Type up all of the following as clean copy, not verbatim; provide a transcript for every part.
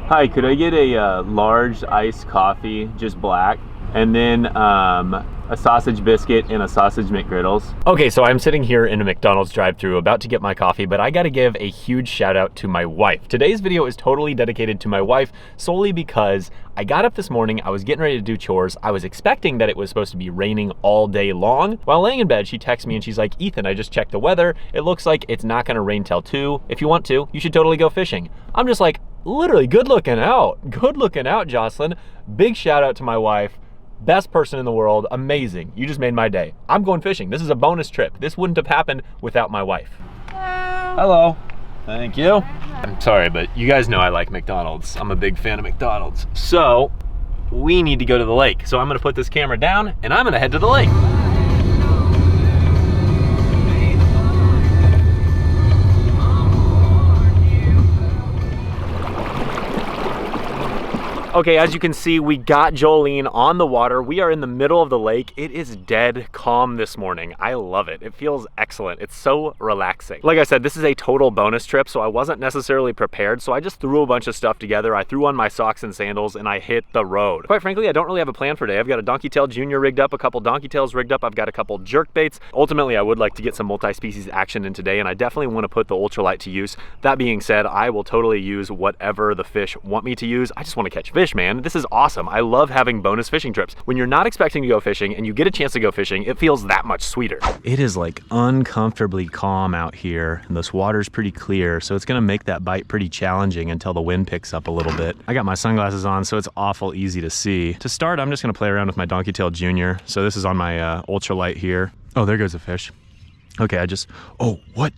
Hi, could I get a large iced coffee, just black, and then a sausage biscuit and a sausage McGriddles? Okay, so I'm sitting here in a McDonald's drive-thru about to get my coffee, but I gotta give a huge shout out to my wife. Today's video is totally dedicated to my wife solely because I got up this morning, I was getting ready to do chores, I was expecting that it was supposed to be raining all day long. While laying in bed, she texts me and she's like, Ethan, I just checked the weather. It looks like it's not gonna rain till 2. If you want to, you should totally go fishing. I'm just like, literally, good looking out, Jocelyn. Big shout out to my wife. Best person in the world, amazing. You just made my day. I'm going fishing. This is a bonus trip. This wouldn't have happened without my wife. Hello. Thank you. I'm sorry, but you guys know I like McDonald's. I'm a big fan of McDonald's. So we need to go to the lake. So I'm gonna put this camera down and I'm gonna head to the lake. Okay, as you can see, we got Jolene on the water. We are in the middle of the lake. It is dead calm this morning. I love it. It feels excellent. It's so relaxing. Like I said, this is a total bonus trip, so I wasn't necessarily prepared, so I just threw a bunch of stuff together. I threw on my socks and sandals, and I hit the road. Quite frankly, I don't really have a plan for today. I've got a donkey tail junior rigged up, a couple donkey tails rigged up. I've got a couple jerk baits. Ultimately, I would like to get some multi-species action in today, and I definitely want to put the ultralight to use. That being said, I will totally use whatever the fish want me to use. I just want to catch fish, man. This is awesome. I love having bonus fishing trips. When you're not expecting to go fishing and you get a chance to go fishing, it feels that much sweeter. It is like uncomfortably calm out here, and this water's pretty clear, so it's gonna make that bite pretty challenging until the wind picks up a little bit. I got my sunglasses on, so it's awful easy to see. To start, I'm just gonna play around with my donkey tail junior. So this is on my ultralight here. Oh, there goes a fish. Okay, oh, what?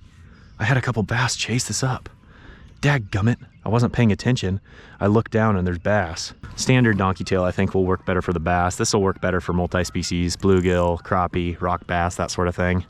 I had a couple bass chase this up. Dadgummit, I wasn't paying attention. I looked down and there's bass. Standard donkey tail I think will work better for the bass. This will work better for multi-species, bluegill, crappie, rock bass, that sort of thing.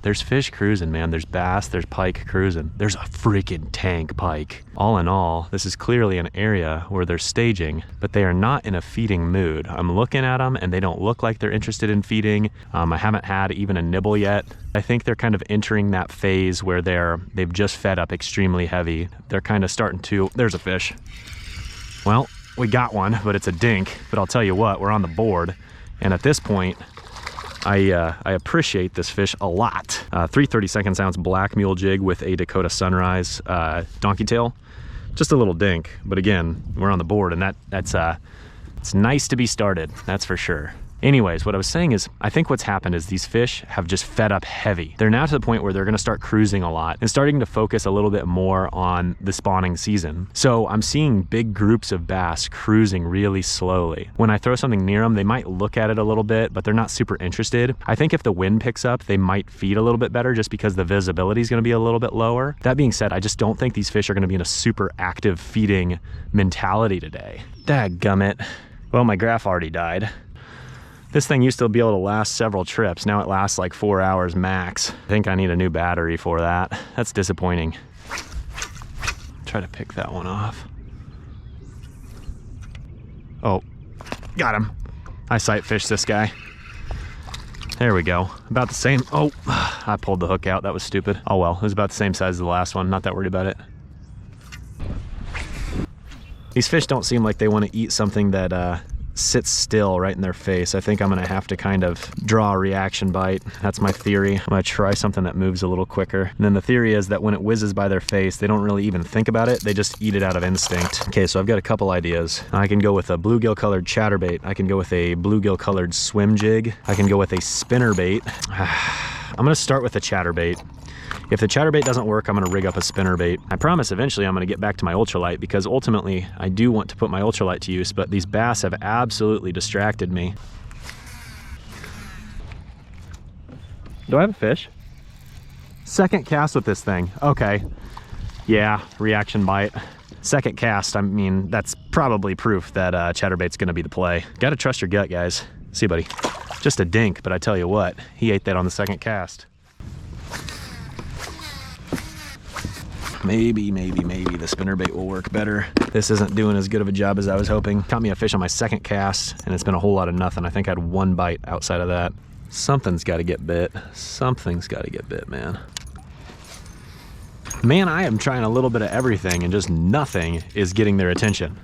There's fish cruising, man. There's bass, there's pike cruising. There's a freaking tank pike. All in all, this is clearly an area where they're staging, but they are not in a feeding mood. I'm looking at them and they don't look like they're interested in feeding. I haven't had even a nibble yet. I think they're kind of entering that phase where they've just fed up extremely heavy. They're kind of starting to, there's a fish. Well, we got one, but it's a dink. But I'll tell you what, we're on the board. And at this point, I appreciate this fish a lot. 3/32 ounce black mule jig with a Dakota Sunrise donkey tail. Just a little dink, but again, we're on the board, and it's nice to be started, that's for sure. Anyways, what I was saying is, I think what's happened is these fish have just fed up heavy. They're now to the point where they're gonna start cruising a lot and starting to focus a little bit more on the spawning season. So I'm seeing big groups of bass cruising really slowly. When I throw something near them, they might look at it a little bit, but they're not super interested. I think if the wind picks up, they might feed a little bit better just because the visibility is gonna be a little bit lower. That being said, I just don't think these fish are gonna be in a super active feeding mentality today. Dadgummit. Well, my graph already died. This thing used to be able to last several trips. Now it lasts like 4 hours max. I think I need a new battery for that. That's disappointing. Try to pick that one off. Oh, got him. I sight fished this guy. There we go. About the same. Oh, I pulled the hook out. That was stupid. Oh well, it was about the same size as the last one. Not that worried about it. These fish don't seem like they want to eat something that sits still right in their face. I think I'm gonna have to kind of draw a reaction bite. That's my theory. I'm gonna try something that moves a little quicker. And then the theory is that when it whizzes by their face, they don't really even think about it. They just eat it out of instinct. Okay, so I've got a couple ideas. I can go with a bluegill colored chatterbait. I can go with a bluegill colored swim jig. I can go with a spinnerbait. I'm gonna start with the chatterbait. If the chatterbait doesn't work, I'm gonna rig up a spinnerbait. I promise eventually I'm gonna get back to my ultralight because ultimately I do want to put my ultralight to use, but these bass have absolutely distracted me. Do I have a fish? Second cast with this thing. Okay. Yeah, reaction bite. Second cast, I mean, that's probably proof that chatterbait's gonna be the play. Gotta trust your gut, guys. See, buddy. Just a dink, but I tell you what, he ate that on the second cast. Maybe the spinnerbait will work better. This isn't doing as good of a job as I was hoping. Caught me a fish on my second cast, and it's been a whole lot of nothing. I think I had one bite outside of that. Something's gotta get bit. Something's gotta get bit, man. Man, I am trying a little bit of everything and just nothing is getting their attention.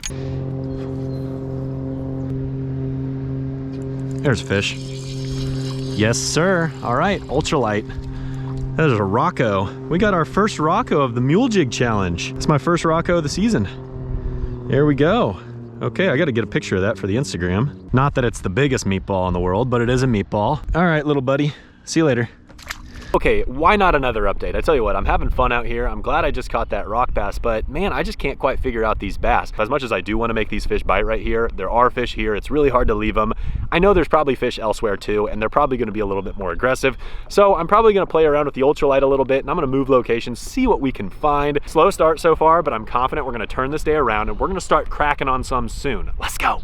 There's a fish. Yes, sir. All right, ultralight. That is a Rocco. We got our first Rocco of the Mule Jig Challenge. It's my first Rocco of the season. There we go. Okay, I gotta get a picture of that for the Instagram. Not that it's the biggest meatball in the world, but it is a meatball. All right, little buddy. See you later. Okay, why not another update? I tell you what, I'm having fun out here. I'm glad I just caught that rock bass, but man, I just can't quite figure out these bass. As much as I do want to make these fish bite right here, there are fish here. It's really hard to leave them. I know there's probably fish elsewhere too, and they're probably going to be a little bit more aggressive. So I'm probably going to play around with the ultralight a little bit, and I'm going to move locations, see what we can find. Slow start so far, but I'm confident we're going to turn this day around, and we're going to start cracking on some soon. Let's go.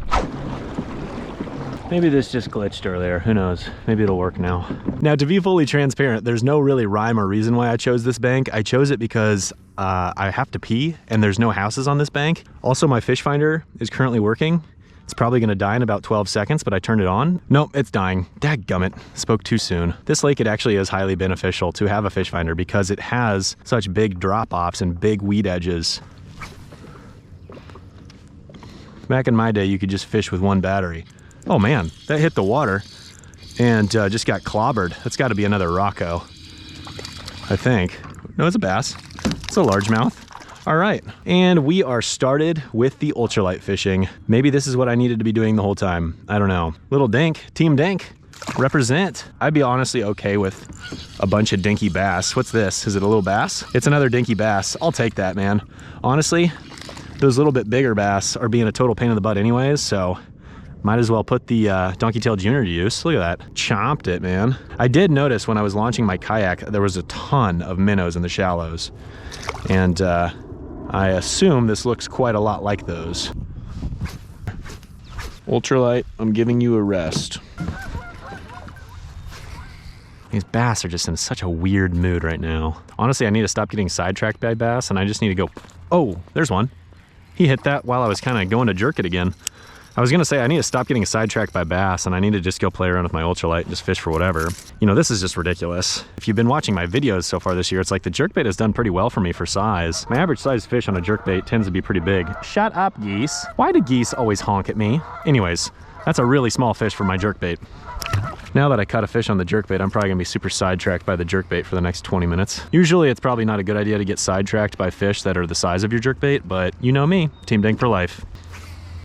Maybe this just glitched earlier, who knows? Maybe it'll work now. Now, to be fully transparent, there's no really rhyme or reason why I chose this bank. I chose it because I have to pee and there's no houses on this bank. Also, my fish finder is currently working. It's probably gonna die in about 12 seconds, but I turned it on. Nope, it's dying. Dadgummit, spoke too soon. This lake, it actually is highly beneficial to have a fish finder because it has such big drop-offs and big weed edges. Back in my day, you could just fish with one battery. Oh man, that hit the water and just got clobbered. That's got to be another Rocco, I think. No, it's a bass. It's a largemouth. All right, and we are started with the ultralight fishing. Maybe this is what I needed to be doing the whole time. I don't know. Little dink, team dink, represent. I'd be honestly okay with a bunch of dinky bass. What's this? Is it a little bass? It's another dinky bass. I'll take that, man. Honestly, those little bit bigger bass are being a total pain in the butt anyways, so might as well put the Donkey Tail Junior to use. Look at that, chomped it, man. I did notice when I was launching my kayak, there was a ton of minnows in the shallows. And I assume this looks quite a lot like those. Ultralight, I'm giving you a rest. These bass are just in such a weird mood right now. Honestly, I need to stop getting sidetracked by bass and I just need to go, oh, there's one. He hit that while I was kind of going to jerk it again. I was gonna say I need to stop getting sidetracked by bass and I need to just go play around with my ultralight and just fish for whatever. You know, this is just ridiculous. If you've been watching my videos so far this year, it's like the jerkbait has done pretty well for me for size. My average size fish on a jerkbait tends to be pretty big. Shut up, geese. Why do geese always honk at me? Anyways, that's a really small fish for my jerkbait. Now that I caught a fish on the jerkbait, I'm probably gonna be super sidetracked by the jerkbait for the next 20 minutes. Usually it's probably not a good idea to get sidetracked by fish that are the size of your jerkbait, but you know me, Team Dink for life.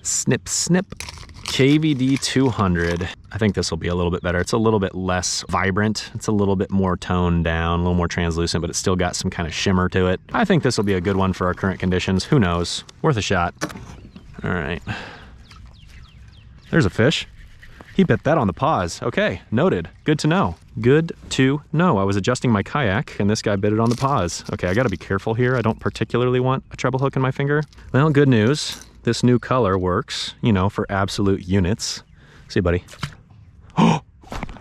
Snip, snip. KVD 200. I think this will be a little bit better. It's a little bit less vibrant. It's a little bit more toned down, a little more translucent, but it's still got some kind of shimmer to it. I think this will be a good one for our current conditions. Who knows? Worth a shot. All right. There's a fish. He bit that on the pause. Okay, noted. Good to know. Good to know. I was adjusting my kayak and this guy bit it on the pause. Okay, I gotta be careful here. I don't particularly want a treble hook in my finger. Well, good news. This new color works, you know, for absolute units. See, buddy. Oh,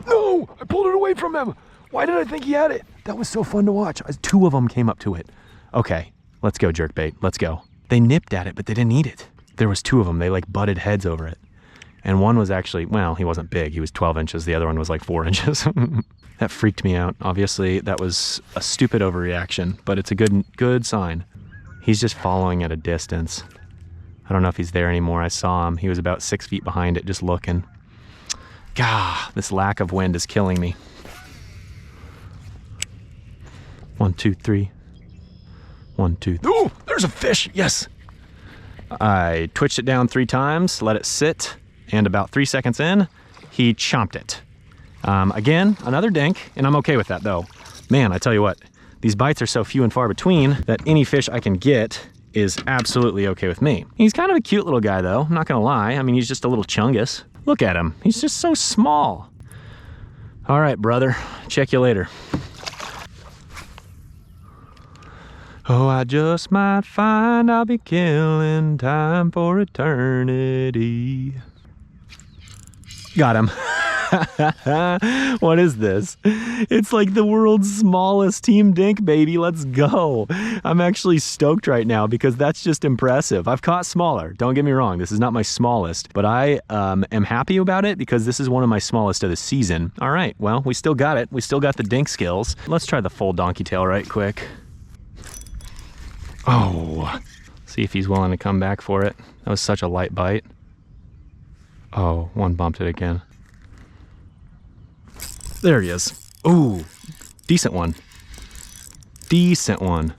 no, I pulled it away from him. Why did I think he had it? That was so fun to watch. Two of them came up to it. Okay, let's go, jerkbait, let's go. They nipped at it, but they didn't eat it. There was two of them, they like butted heads over it. And one was actually, well, he wasn't big, he was 12 inches. The other one was like 4 inches. That freaked me out. Obviously, that was a stupid overreaction, but it's a good sign. He's just following at a distance. I don't know if he's there anymore. I saw him. He was about 6 feet behind it, just looking. Gah, this lack of wind is killing me. 1, 2, 3. 1, 2, 3. Oh, there's a fish, yes. I twitched it down 3 times, let it sit, and about 3 seconds in, he chomped it. Again, another dink, and I'm okay with that though. Man, I tell you what, these bites are so few and far between that any fish I can get is absolutely okay with me. He's kind of a cute little guy though, I'm not gonna lie. I mean, he's just a little chungus. Look at him, he's just so small. All right, brother, check you later. Oh, I just might find I'll be killing time for eternity. Got him. What is this? It's like the world's smallest Team Dink, baby. Let's go. I'm actually stoked right now because that's just impressive. I've caught smaller. Don't get me wrong. This is not my smallest, but I am happy about it because this is one of my smallest of the season. All right, well, we still got it. We still got the dink skills. Let's try the full donkey tail right quick. Oh, see if he's willing to come back for it. That was such a light bite. Oh, one bumped it again. There he is. Ooh, decent one. Decent one.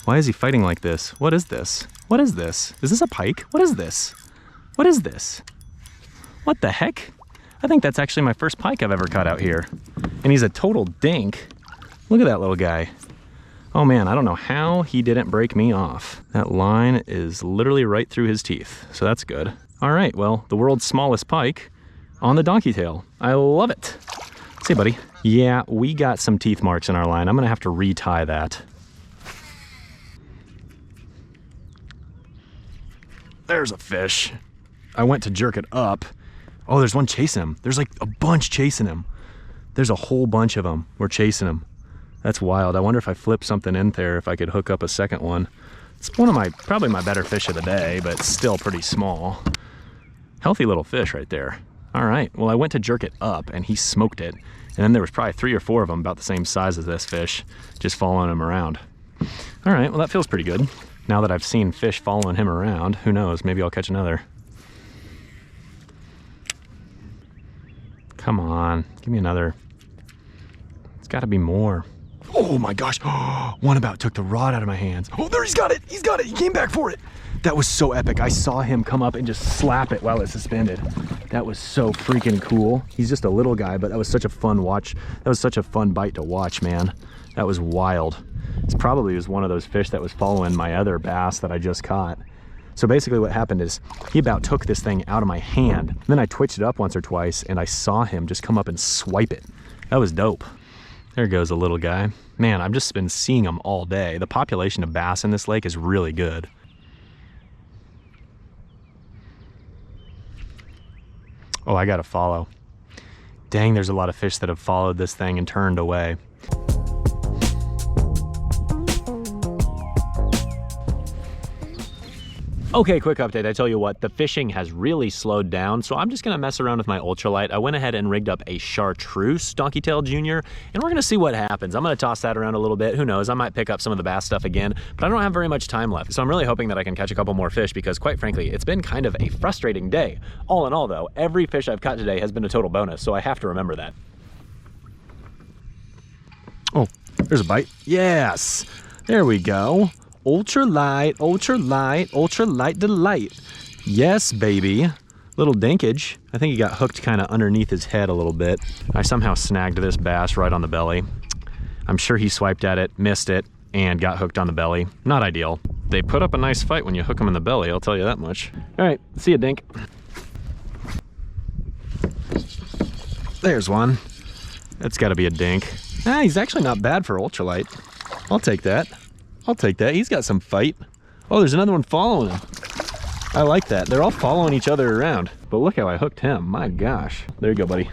Why is he fighting like this? What is this? What is this? Is this a pike? What is this? What is this? What the heck? I think that's actually my first pike I've ever caught out here. And he's a total dink. Look at that little guy. Oh man, I don't know how he didn't break me off. That line is literally right through his teeth, so that's good. All right, well, the world's smallest pike on the donkey tail. I love it. See, buddy. Yeah, we got some teeth marks in our line. I'm gonna have to retie that. There's a fish. I went to jerk it up. Oh, there's one chasing him. There's like a bunch chasing him. There's a whole bunch of them. We're chasing him. That's wild. I wonder if I flip something in there, if I could hook up a second one. It's one of probably my better fish of the day, but still pretty small. Healthy little fish right there. All right, well, I went to jerk it up and he smoked it. And then there was probably 3 or 4 of them about the same size as this fish, just following him around. All right, well, that feels pretty good. Now that I've seen fish following him around, who knows, maybe I'll catch another. Come on, give me another. It's gotta be more. Oh my gosh, one about took the rod out of my hands. Oh, there, he's got it, he came back for it. That was so epic. I saw him come up and just slap it while it's suspended. That was so freaking cool. He's just a little guy, but that was such a fun watch. That was such a fun bite to watch, man. That was wild. This probably was one of those fish that was following my other bass that I just caught. So basically what happened is he about took this thing out of my hand. Then I twitched it up once or twice and I saw him just come up and swipe it. That was dope. There goes a little guy. Man, I've just been seeing them all day. The population of bass in this lake is really good. Oh, I gotta follow. Dang, there's a lot of fish that have followed this thing and turned away. Okay, quick update. I tell you what, the fishing has really slowed down, so I'm just gonna mess around with my ultralight. I went ahead and rigged up a chartreuse donkey tail junior, and we're gonna see what happens. I'm gonna toss that around a little bit. Who knows, I might pick up some of the bass stuff again, but I don't have very much time left. So I'm really hoping that I can catch a couple more fish because quite frankly, it's been kind of a frustrating day. All in all though, every fish I've caught today has been a total bonus, so I have to remember that. Oh, there's a bite. Yes, there we go. Ultralight, ultralight, ultralight delight. Yes, baby. Little dinkage. I think he got hooked kind of underneath his head a little bit. I somehow snagged this bass right on the belly. I'm sure he swiped at it, missed it, and got hooked on the belly. Not ideal. They put up a nice fight when you hook them in the belly, I'll tell you that much. All right, see ya, dink. There's one. That's gotta be a dink. Ah, he's actually not bad for ultralight. I'll take that. I'll take that. He's got some fight. Oh, there's another one following him. I like that. They're all following each other around. But look how I hooked him. My gosh. There you go, buddy.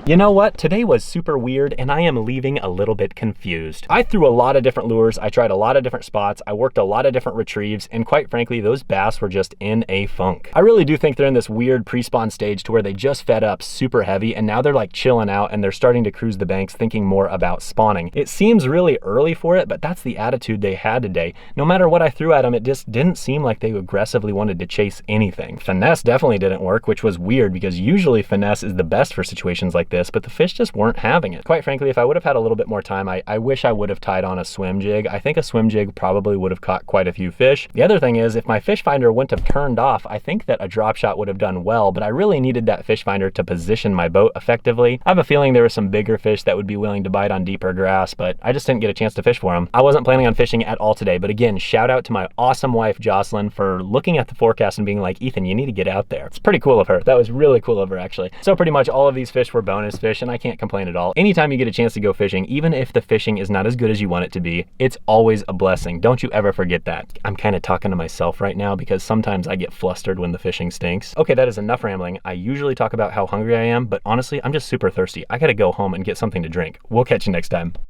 You know what? Today was super weird and I am leaving a little bit confused. I threw a lot of different lures. I tried a lot of different spots. I worked a lot of different retrieves and quite frankly, those bass were just in a funk. I really do think they're in this weird pre-spawn stage to where they just fed up super heavy and now they're like chilling out and they're starting to cruise the banks thinking more about spawning. It seems really early for it, but that's the attitude they had today. No matter what I threw at them, it just didn't seem like they aggressively wanted to chase anything. Finesse definitely didn't work, which was weird because usually finesse is the best for situations like this, but the fish just weren't having it. Quite frankly, if I would have had a little bit more time, I wish I would have tied on a swim jig. I think a swim jig probably would have caught quite a few fish. The other thing is, if my fish finder wouldn't have turned off, I think that a drop shot would have done well, but I really needed that fish finder to position my boat effectively. I have a feeling there were some bigger fish that would be willing to bite on deeper grass, but I just didn't get a chance to fish for them. I wasn't planning on fishing at all today, but again, shout out to my awesome wife, Jocelyn, for looking at the forecast and being like, Ethan, you need to get out there. It's pretty cool of her. That was really cool of her, actually. So pretty much all of these fish were bonus fish, and I can't complain at all. Anytime you get a chance to go fishing, even if the fishing is not as good as you want it to be, it's always a blessing. Don't you ever forget that. I'm kind of talking to myself right now because sometimes I get flustered when the fishing stinks. Okay, that is enough rambling. I usually talk about how hungry I am, but honestly, I'm just super thirsty. I gotta go home and get something to drink. We'll catch you next time.